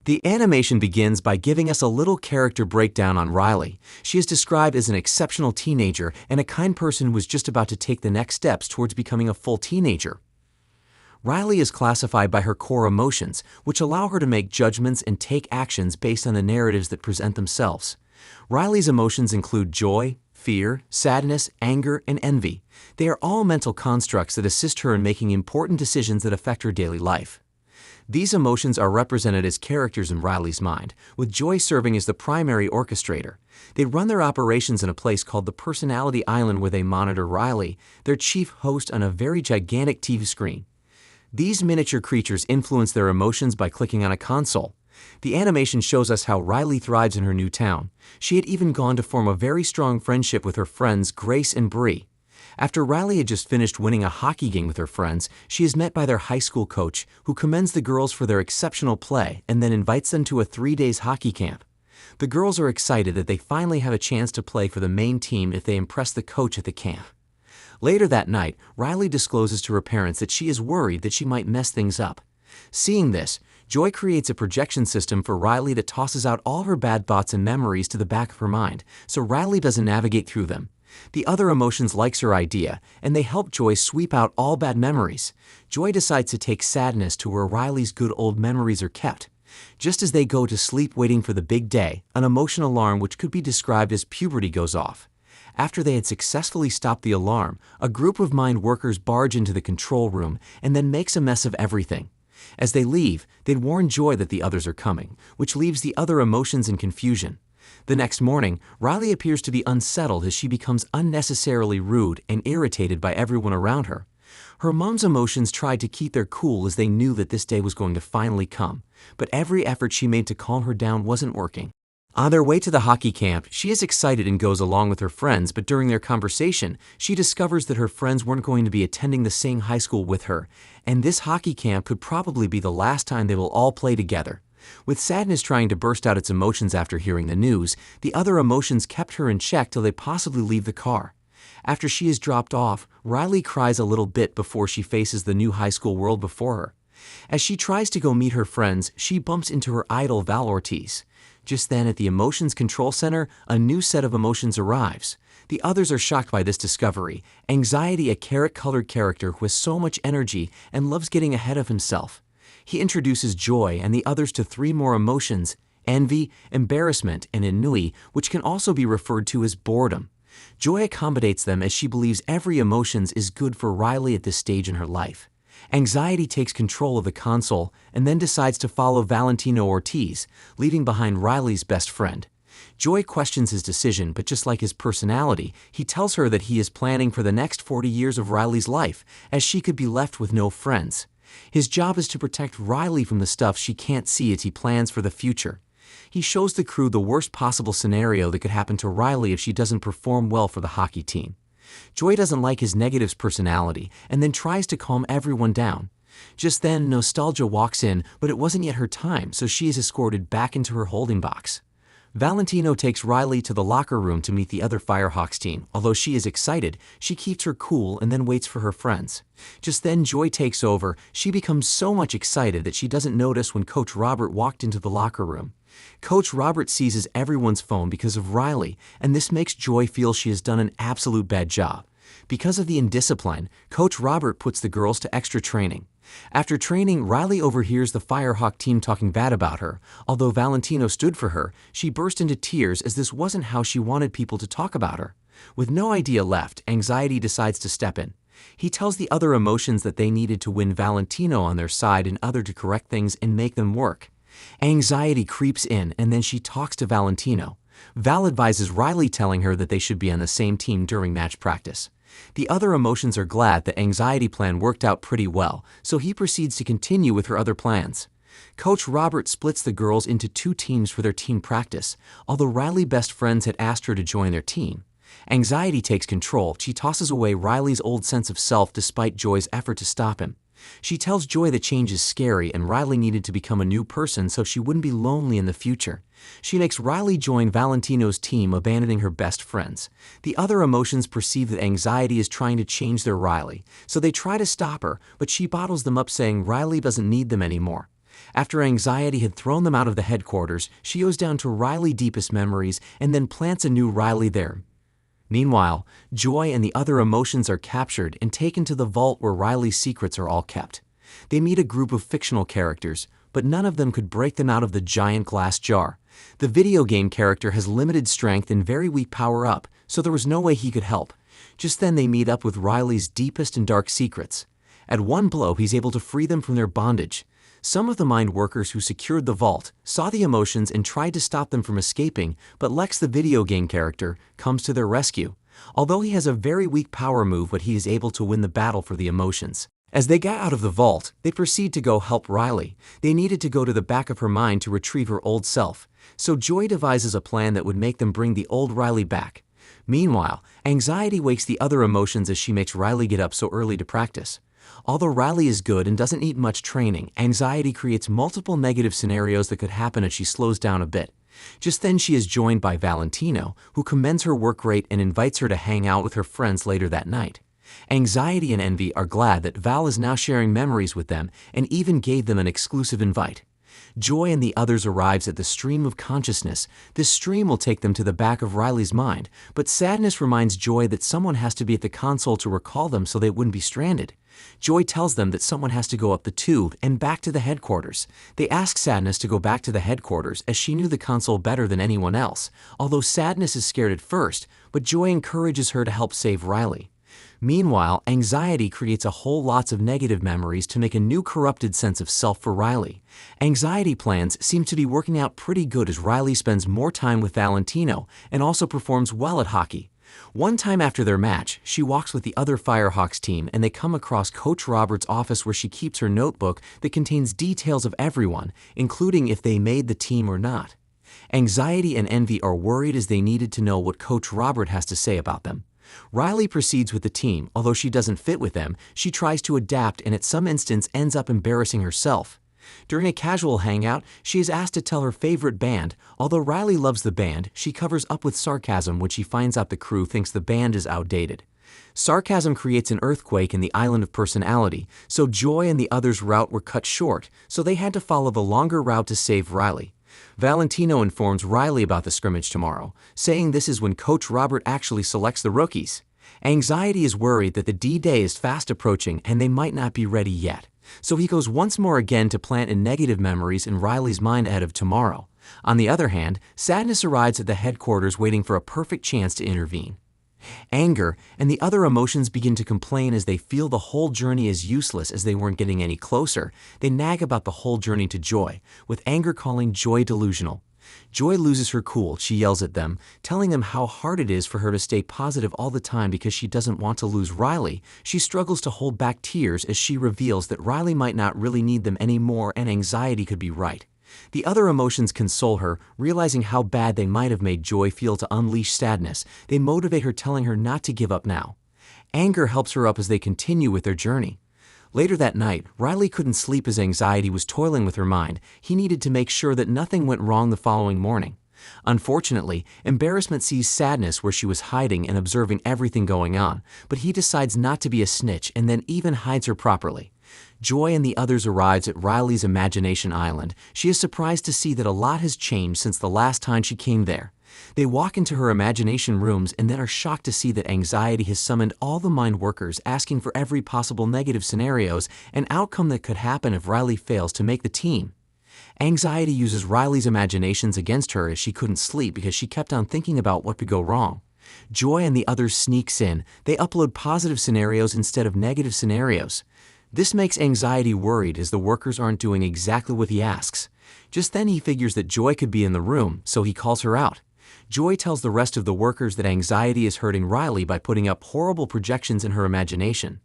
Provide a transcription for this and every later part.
The animation begins by giving us a little character breakdown on Riley. She is described as an exceptional teenager and a kind person who was just about to take the next steps towards becoming a full teenager. Riley is classified by her core emotions, which allow her to make judgments and take actions based on the narratives that present themselves. Riley's emotions include joy, fear, sadness, anger, and envy. They are all mental constructs that assist her in making important decisions that affect her daily life. These emotions are represented as characters in Riley's mind, with Joy serving as the primary orchestrator. They run their operations in a place called the Personality Island, where they monitor Riley, their chief host, on a very gigantic TV screen. These miniature creatures influence their emotions by clicking on a console. The animation shows us how Riley thrives in her new town. She had even gone to form a very strong friendship with her friends Grace and Bree. After Riley had just finished winning a hockey game with her friends, she is met by their high school coach, who commends the girls for their exceptional play and then invites them to a 3-day hockey camp. The girls are excited that they finally have a chance to play for the main team if they impress the coach at the camp. Later that night, Riley discloses to her parents that she is worried that she might mess things up. Seeing this, Joy creates a projection system for Riley that tosses out all her bad thoughts and memories to the back of her mind, so Riley doesn't navigate through them. The other emotions likes her idea, and they help Joy sweep out all bad memories. Joy decides to take sadness to where Riley's good old memories are kept. Just as they go to sleep waiting for the big day, an emotion alarm which could be described as puberty goes off. After they had successfully stopped the alarm, a group of mind workers barge into the control room and then makes a mess of everything. As they leave, they warn Joy that the others are coming, which leaves the other emotions in confusion. The next morning, Riley appears to be unsettled as she becomes unnecessarily rude and irritated by everyone around her. Her mom's emotions tried to keep their cool as they knew that this day was going to finally come, but every effort she made to calm her down wasn't working. On their way to the hockey camp, she is excited and goes along with her friends, but during their conversation, she discovers that her friends weren't going to be attending the same high school with her, and this hockey camp could probably be the last time they will all play together. With sadness trying to burst out its emotions after hearing the news, the other emotions kept her in check till they possibly leave the car. After she is dropped off, Riley cries a little bit before she faces the new high school world before her. As she tries to go meet her friends, she bumps into her idol Val Ortiz. Just then, at the Emotions Control Center, a new set of emotions arrives. The others are shocked by this discovery. Anxiety, a carrot-colored character who has so much energy and loves getting ahead of himself. He introduces Joy and the others to 3 more emotions: envy, embarrassment, and ennui, which can also be referred to as boredom. Joy accommodates them as she believes every emotion is good for Riley at this stage in her life. Anxiety takes control of the console and then decides to follow Valentino Ortiz, leaving behind Riley's best friend. Joy questions his decision, but just like his personality, he tells her that he is planning for the next 40 years of Riley's life, as she could be left with no friends. His job is to protect Riley from the stuff she can't see as he plans for the future. He shows the crew the worst possible scenario that could happen to Riley if she doesn't perform well for the hockey team. Joy doesn't like his negative personality and then tries to calm everyone down. Just then, Nostalgia walks in, but it wasn't yet her time, so she is escorted back into her holding box. Valentino takes Riley to the locker room to meet the other Firehawks team. Although she is excited, she keeps her cool and then waits for her friends. Just then, Joy takes over. She becomes so much excited that she doesn't notice when Coach Robert walked into the locker room. Coach Robert seizes everyone's phone because of Riley, and this makes Joy feel she has done an absolute bad job. Because of the indiscipline, Coach Robert puts the girls to extra training. After training, Riley overhears the Firehawk team talking bad about her. Although Valentino stood for her, she burst into tears as this wasn't how she wanted people to talk about her. With no idea left, Anxiety decides to step in. He tells the other emotions that they needed to win Valentino on their side in order to correct things and make them work. Anxiety creeps in, and then she talks to Valentino. Val advises Riley, telling her that they should be on the same team during match practice. The other emotions are glad that Anxiety plan worked out pretty well, so he proceeds to continue with her other plans. Coach Robert splits the girls into 2 teams for their team practice, although Riley's best friends had asked her to join their team. Anxiety takes control. She tosses away Riley's old sense of self despite Joy's effort to stop him. She tells Joy that change is scary and Riley needed to become a new person so she wouldn't be lonely in the future. She makes Riley join Valentino's team, abandoning her best friends. The other emotions perceive that Anxiety is trying to change their Riley, so they try to stop her, but she bottles them up, saying Riley doesn't need them anymore. After Anxiety had thrown them out of the headquarters, she goes down to Riley's deepest memories and then plants a new Riley there. Meanwhile, Joy and the other emotions are captured and taken to the vault where Riley's secrets are all kept. They meet a group of fictional characters, but none of them could break them out of the giant glass jar. The video game character has limited strength and very weak power-up, so there was no way he could help. Just then they meet up with Riley's deepest and dark secrets. At one blow, he's able to free them from their bondage. Some of the mind workers who secured the vault saw the emotions and tried to stop them from escaping, but Lex, the video game character, comes to their rescue. Although he has a very weak power move, but he is able to win the battle for the emotions. As they get out of the vault, they proceed to go help Riley. They needed to go to the back of her mind to retrieve her old self. So Joy devises a plan that would make them bring the old Riley back. Meanwhile, Anxiety wakes the other emotions as she makes Riley get up so early to practice. Although Riley is good and doesn't need much training, Anxiety creates multiple negative scenarios that could happen as she slows down a bit. Just then she is joined by Valentino, who commends her work rate and invites her to hang out with her friends later that night. Anxiety and Envy are glad that Val is now sharing memories with them and even gave them an exclusive invite. Joy and the others arrives at the stream of consciousness. This stream will take them to the back of Riley's mind, but Sadness reminds Joy that someone has to be at the console to recall them so they wouldn't be stranded. Joy tells them that someone has to go up the tube and back to the headquarters. They ask Sadness to go back to the headquarters as she knew the console better than anyone else, although Sadness is scared at first, but Joy encourages her to help save Riley. Meanwhile, Anxiety creates a whole lots of negative memories to make a new corrupted sense of self for Riley. Anxiety plans seem to be working out pretty good as Riley spends more time with Valentino and also performs well at hockey. One time after their match, she walks with the other Firehawks team and they come across Coach Robert's office where she keeps her notebook that contains details of everyone, including if they made the team or not. Anxiety and Envy are worried as they needed to know what Coach Robert has to say about them. Riley proceeds with the team. Although she doesn't fit with them, she tries to adapt and at some instance ends up embarrassing herself. During a casual hangout, she is asked to tell her favorite band. Although Riley loves the band, she covers up with sarcasm when she finds out the crew thinks the band is outdated. Sarcasm creates an earthquake in the island of personality, so Joy and the others' route were cut short, so they had to follow the longer route to save Riley. Valentino informs Riley about the scrimmage tomorrow, saying this is when Coach Robert actually selects the rookies. Anxiety is worried that the D-Day is fast approaching and they might not be ready yet. So he goes once more again to plant in negative memories in Riley's mind ahead of tomorrow. On the other hand, Sadness arrives at the headquarters waiting for a perfect chance to intervene. Anger and the other emotions begin to complain as they feel the whole journey is useless as they weren't getting any closer. They nag about the whole journey to Joy, with Anger calling Joy delusional. Joy loses her cool. She yells at them, telling them how hard it is for her to stay positive all the time because she doesn't want to lose Riley. She struggles to hold back tears as she reveals that Riley might not really need them anymore and Anxiety could be right. The other emotions console her, realizing how bad they might have made Joy feel to unleash Sadness. They motivate her, telling her not to give up now. Anger helps her up as they continue with their journey. Later that night, Riley couldn't sleep as Anxiety was toiling with her mind. He needed to make sure that nothing went wrong the following morning. Unfortunately, Embarrassment sees Sadness where she was hiding and observing everything going on, but he decides not to be a snitch and then even hides her properly. Joy and the others arrives at Riley's Imagination Island. She is surprised to see that a lot has changed since the last time she came there. They walk into her imagination rooms and then are shocked to see that Anxiety has summoned all the mind workers, asking for every possible negative scenarios and outcome that could happen if Riley fails to make the team. Anxiety uses Riley's imaginations against her as she couldn't sleep because she kept on thinking about what could go wrong. Joy and the others sneaks in. They upload positive scenarios instead of negative scenarios. This makes Anxiety worried as the workers aren't doing exactly what he asks. Just then he figures that Joy could be in the room, so he calls her out. Joy tells the rest of the workers that Anxiety is hurting Riley by putting up horrible projections in her imagination.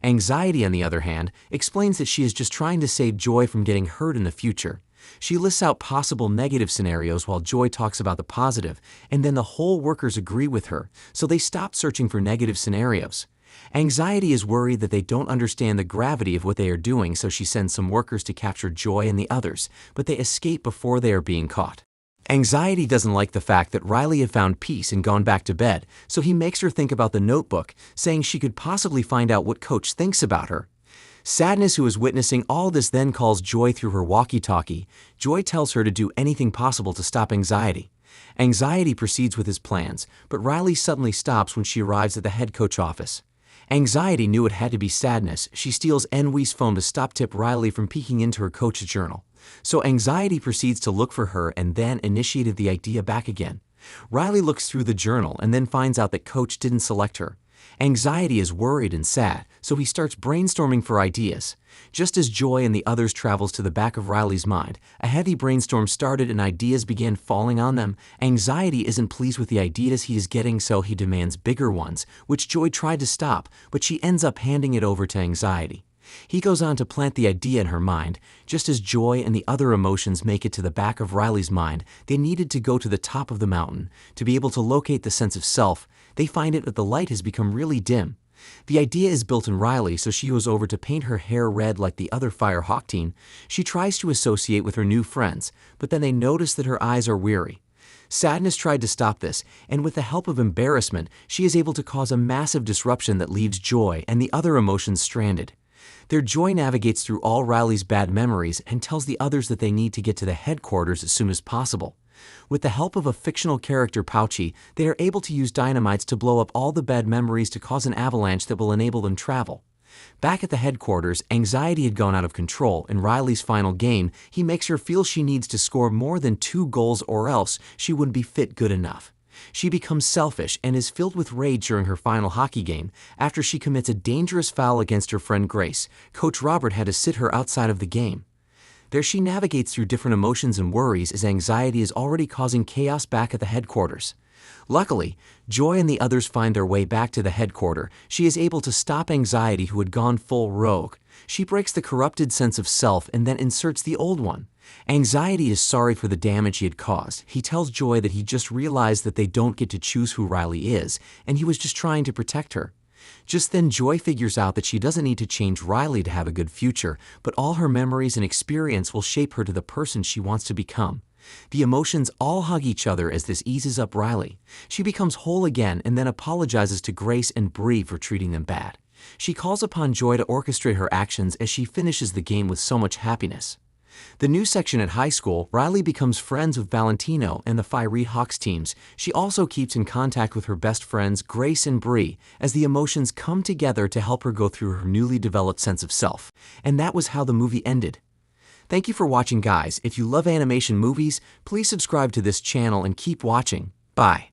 Anxiety, on the other hand, explains that she is just trying to save Joy from getting hurt in the future. She lists out possible negative scenarios while Joy talks about the positive, and then the whole workers agree with her, so they stop searching for negative scenarios. Anxiety is worried that they don't understand the gravity of what they are doing, so she sends some workers to capture Joy and the others, but they escape before they are being caught. Anxiety doesn't like the fact that Riley had found peace and gone back to bed, so he makes her think about the notebook, saying she could possibly find out what Coach thinks about her. Sadness, who is witnessing all this, then calls Joy through her walkie-talkie. Joy tells her to do anything possible to stop Anxiety. Anxiety proceeds with his plans, but Riley suddenly stops when she arrives at the head coach office. Anxiety knew it had to be Sadness. She steals Enwi's phone to stop Tip Riley from peeking into her coach's journal. So Anxiety proceeds to look for her and then initiated the idea back again. Riley looks through the journal and then finds out that Coach didn't select her. Anxiety is worried and sad, so he starts brainstorming for ideas. Just as Joy and the others travels to the back of Riley's mind, a heavy brainstorm started and ideas began falling on them. Anxiety isn't pleased with the ideas he is getting, so he demands bigger ones, which Joy tried to stop, but she ends up handing it over to Anxiety. He goes on to plant the idea in her mind. Just as Joy and the other emotions make it to the back of Riley's mind, they needed to go to the top of the mountain. To be able to locate the sense of self, they find it that the light has become really dim. The idea is built in Riley, so she goes over to paint her hair red like the other Firehawk teen. She tries to associate with her new friends, but then they notice that her eyes are weary. Sadness tried to stop this, and with the help of Embarrassment, she is able to cause a massive disruption that leaves Joy and the other emotions stranded. Their Joy navigates through all Riley's bad memories and tells the others that they need to get to the headquarters as soon as possible. With the help of a fictional character, Pouchy, they are able to use dynamites to blow up all the bad memories to cause an avalanche that will enable them travel. Back at the headquarters, Anxiety had gone out of control. In Riley's final game, he makes her feel she needs to score more than 2 goals or else she wouldn't be fit good enough. She becomes selfish and is filled with rage during her final hockey game. After she commits a dangerous foul against her friend Grace, Coach Robert had to sit her outside of the game. There she navigates through different emotions and worries as Anxiety is already causing chaos back at the headquarters. Luckily, Joy and the others find their way back to the headquarters. She is able to stop Anxiety, who had gone full rogue. She breaks the corrupted sense of self and then inserts the old one. Anxiety is sorry for the damage he had caused. He tells Joy that he just realized that they don't get to choose who Riley is, and he was just trying to protect her. Just then, Joy figures out that she doesn't need to change Riley to have a good future, but all her memories and experience will shape her to the person she wants to become. The emotions all hug each other as this eases up Riley. She becomes whole again and then apologizes to Grace and Bree for treating them bad. She calls upon Joy to orchestrate her actions as she finishes the game with so much happiness. The new section at high school, Riley becomes friends with Valentino and the Fiery Hawks teams. She also keeps in contact with her best friends Grace and Bree as the emotions come together to help her go through her newly developed sense of self. And that was how the movie ended. Thank you for watching, guys. If you love animation movies, please subscribe to this channel and keep watching. Bye.